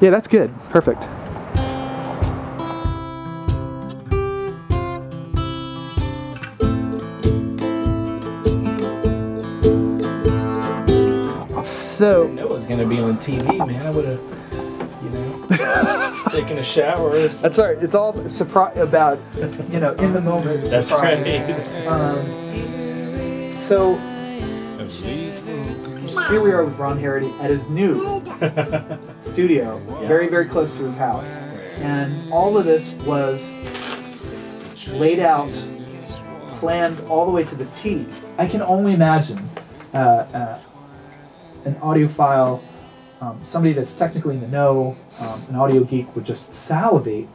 Yeah, that's good. Perfect. So I didn't know it was going to be on TV, man. I would have, you know, taken a shower. Or something. that's all right. It's all about, you know, in the moment. That's surprise. right. So here we are with Ron Harrity at his new studio, very, very close to his house. And all of this was laid out, planned all the way to the T. I can only imagine an audiophile, somebody that's technically in the know, an audio geek would just salivate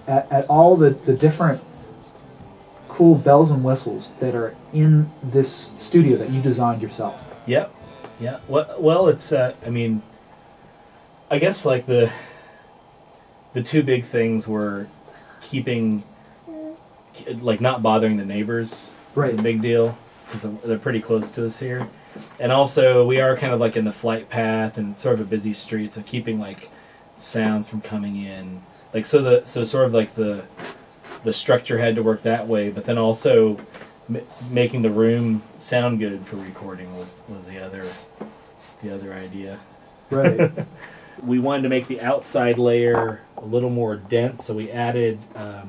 at all the different cool bells and whistles that are in this studio that you designed yourself. Yep. Yeah. Well, it's. I mean, I guess like the two big things were keeping, like, not bothering the neighbors. Right. It's a big deal because they're pretty close to us here, and also we are kind of like in the flight path and sort of a busy street, so keeping like sounds from coming in, like so sort of like the structure had to work that way, but then also making the room sound good for recording was the other idea. Right. We wanted to make the outside layer a little more dense, so we added a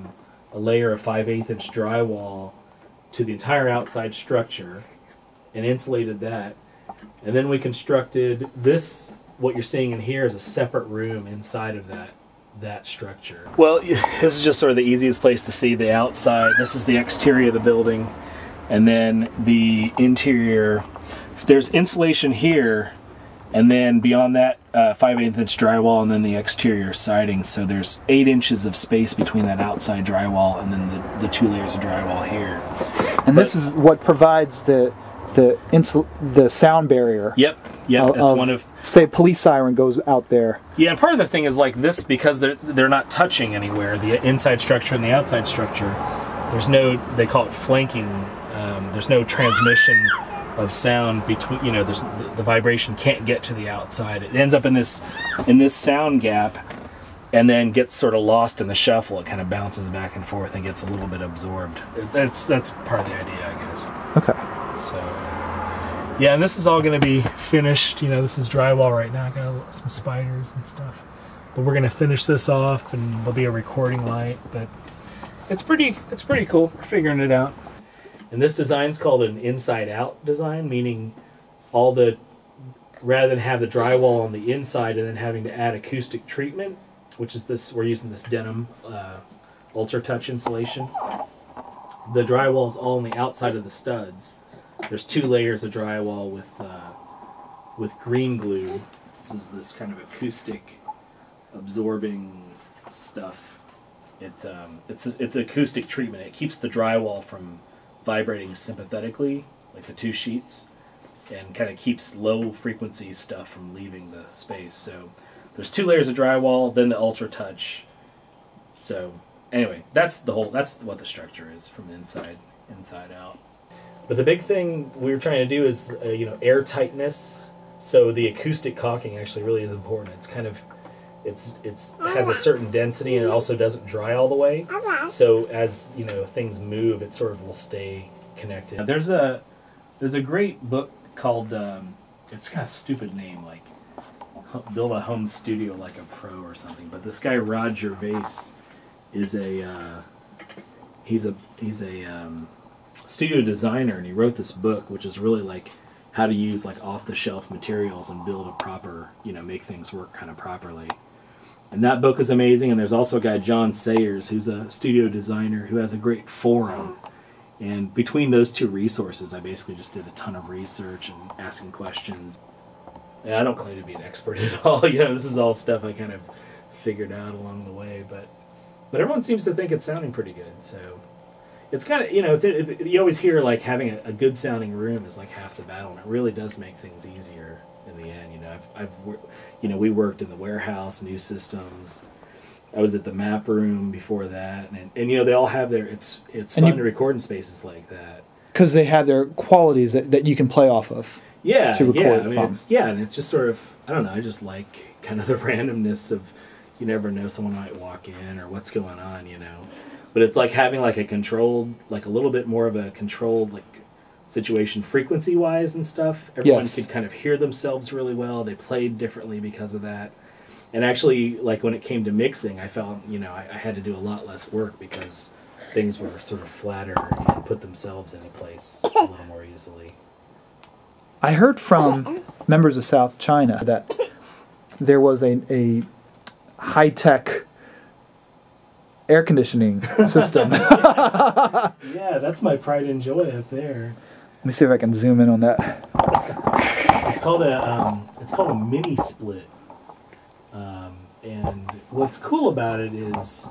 layer of 5/8 inch drywall to the entire outside structure and insulated that. And then we constructed this, what you're seeing in here, is a separate room inside of that structure. Well, this is just sort of the easiest place to see the outside. This is the exterior of the building. And then the interior, there's insulation here, and then beyond that, 5/8 inch drywall, and then the exterior siding. So there's 8 inches of space between that outside drywall and then the 2 layers of drywall here. And this is what provides the sound barrier. Yep. That's one of. Say a police siren goes out there. Yeah, and part of the thing is like this, because they're not touching anywhere, the inside structure and the outside structure. There's no, they call it flanking. There's no transmission of sound between, you know, the vibration can't get to the outside. It ends up in this sound gap and then gets sort of lost in the shuffle. It kind of bounces back and forth and gets a little bit absorbed. That's part of the idea, I guess. Okay. So, yeah, and this is all going to be finished. You know, this is drywall right now. Got some spiders and stuff. But we're going to finish this off, and there'll be a recording light. But it's pretty cool. We're figuring it out. And this design's called an inside-out design, meaning rather than have the drywall on the inside and then having to add acoustic treatment, which is this, we're using this denim ultra touch insulation. The drywall is all on the outside of the studs. There's 2 layers of drywall with green glue. This is this kind of acoustic absorbing stuff. It's acoustic treatment. It keeps the drywall from vibrating sympathetically, like the 2 sheets, and kind of keeps low frequency stuff from leaving the space. So there's 2 layers of drywall, then the ultra touch. So anyway, that's what the structure is from the inside out. But the big thing we were trying to do is air tightness. So the acoustic caulking actually really is important. It's kind of it has a certain density, and it also doesn't dry all the way. So as things move, it sort of will stay connected. There's a great book called it's got a stupid name, like Build a Home Studio Like a Pro or something. But this guy Rod Gervais is he's a studio designer, and he wrote this book, which is really like how to use like off-the-shelf materials and build a proper, make things work kind of properly. And that book is amazing. And there's also a guy, John Sayers, who's a studio designer who has a great forum. And between those 2 resources, I basically just did a ton of research and asking questions. And I don't claim to be an expert at all. This is all stuff I kind of figured out along the way. But everyone seems to think it's sounding pretty good. So it's kind of, you always hear like having a good sounding room is like half the battle, and it really does make things easier in the end. We worked in the warehouse, new systems. I was at the map room before that, and they all have their. It's fun to record in spaces like that because they have their qualities that you can play off of. Yeah, to record from. And it's just sort of I don't know, I just like kind of the randomness of, you never know, someone might walk in or what's going on, you know. But it's like having like a controlled, like a little bit more of a controlled like situation frequency-wise and stuff. Everyone Yes. could kind of hear themselves really well. They played differently because of that. And actually, like when it came to mixing, I felt, you know, I had to do a lot less work because things were sort of flatter and put themselves in a place a little more easily. I heard from members of South China that there was a high-tech air conditioning system. Yeah, that's my pride and joy up there. Let me see if I can zoom in on that. It's called a mini split. And what's cool about it is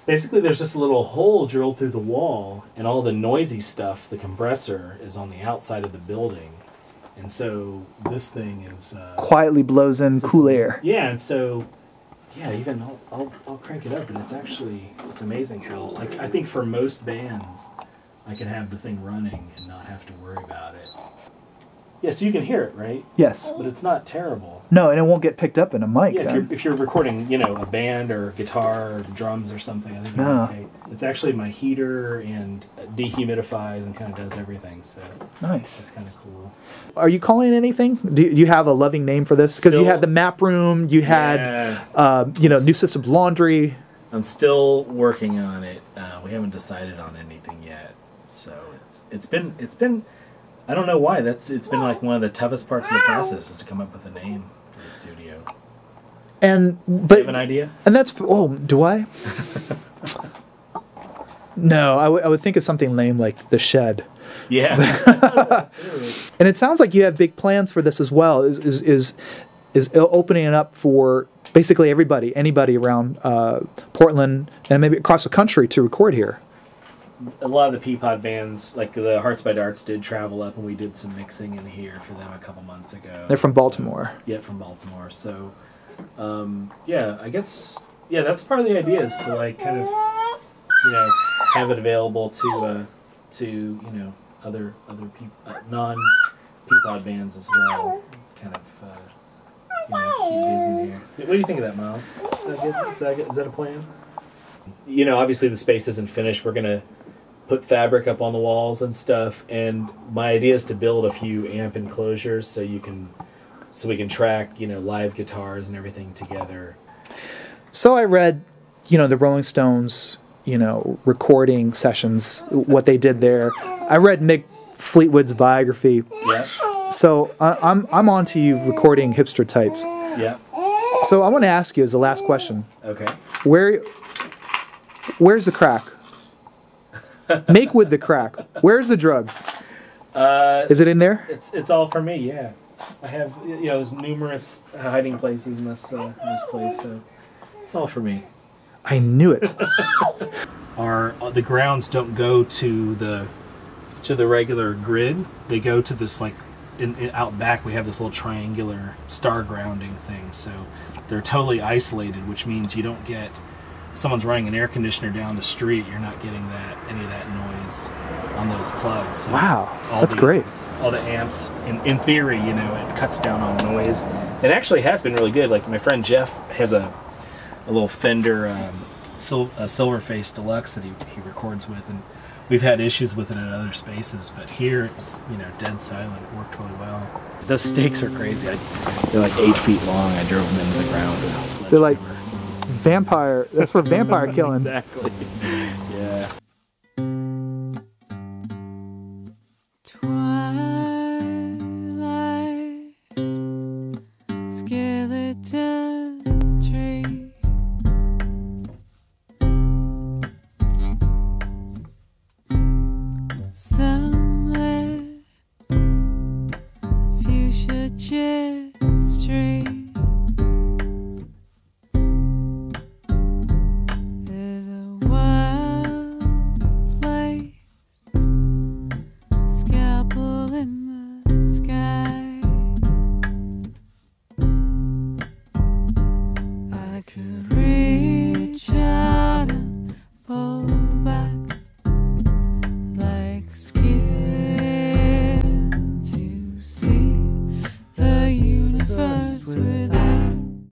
basically there's just a little hole drilled through the wall, and all the noisy stuff, the compressor, is on the outside of the building. And so this thing is Quietly blows in cool air. Yeah, and so yeah, even I'll crank it up, and it's amazing how, like, I think for most bands I can have the thing running and not have to worry about it. Yeah, so you can hear it, right? Yes. But it's not terrible. No, and it won't get picked up in a mic. Yeah, if you're recording, you know, a band or guitar or drums or something, I think you're okay. It's actually my heater and dehumidifies and kind of does everything, so Nice. it's kind of cool. Are you calling it anything? Do you have a loving name for this? Because you had the map room, you had, you know, New Systems Laundry. I'm still working on it. We haven't decided on anything yet, so it's been. I don't know why. It's been like one of the toughest parts of the process is to come up with a name for the studio. But Do you have an idea? And that's do I? No, I would think of something lame like The Shed. Yeah. And it sounds like you have big plans for this as well. Is opening it up for basically anybody around Portland and maybe across the country to record here. A lot of the Peapod bands, like the Hearts by Darts, did travel up, and we did some mixing in here for them a couple months ago. They're from Baltimore. So, yeah, from Baltimore. So, yeah, I guess, yeah, that's part of the idea is to, like, kind of, you know, have it available to you know, other non-Peapod bands as well. Kind of, you know, keep busy in here. What do you think of that, Miles? Is that good? Is that good? Is that a plan? You know, obviously the space isn't finished. We're going to put fabric up on the walls and stuff, and my idea is to build a few amp enclosures so we can track, you know, live guitars and everything together. So I read, you know, the Rolling Stones, you know, recording sessions, what they did there. I read Mick Fleetwood's biography. Yeah. So I'm on to you recording hipster types. Yeah. So I want to ask you as the last question. Okay. Where's the crack? Make with the crack. Where's the drugs? Is it in there? It's all for me. Yeah. I have, you know, there's numerous hiding places in this place, so it's all for me. I knew it. The grounds don't go to the regular grid. They go to this, like, out back we have this little triangular star grounding thing, so they're totally isolated, which means you don't get someone's running an air conditioner down the street. You're not getting any of that noise on those plugs. So wow, that's great. All the amps, in theory, you know, it cuts down on noise. It actually has been really good. Like, my friend Jeff has a little Fender Silverface Deluxe that he records with, and we've had issues with it at other spaces, but here it's, you know, dead silent. It worked really well. Those stakes are crazy. They're like 8 feet long. I drove them into the ground. And they're like vampire. That's for vampire killing. Exactly. Yeah. Twilight, skeleton.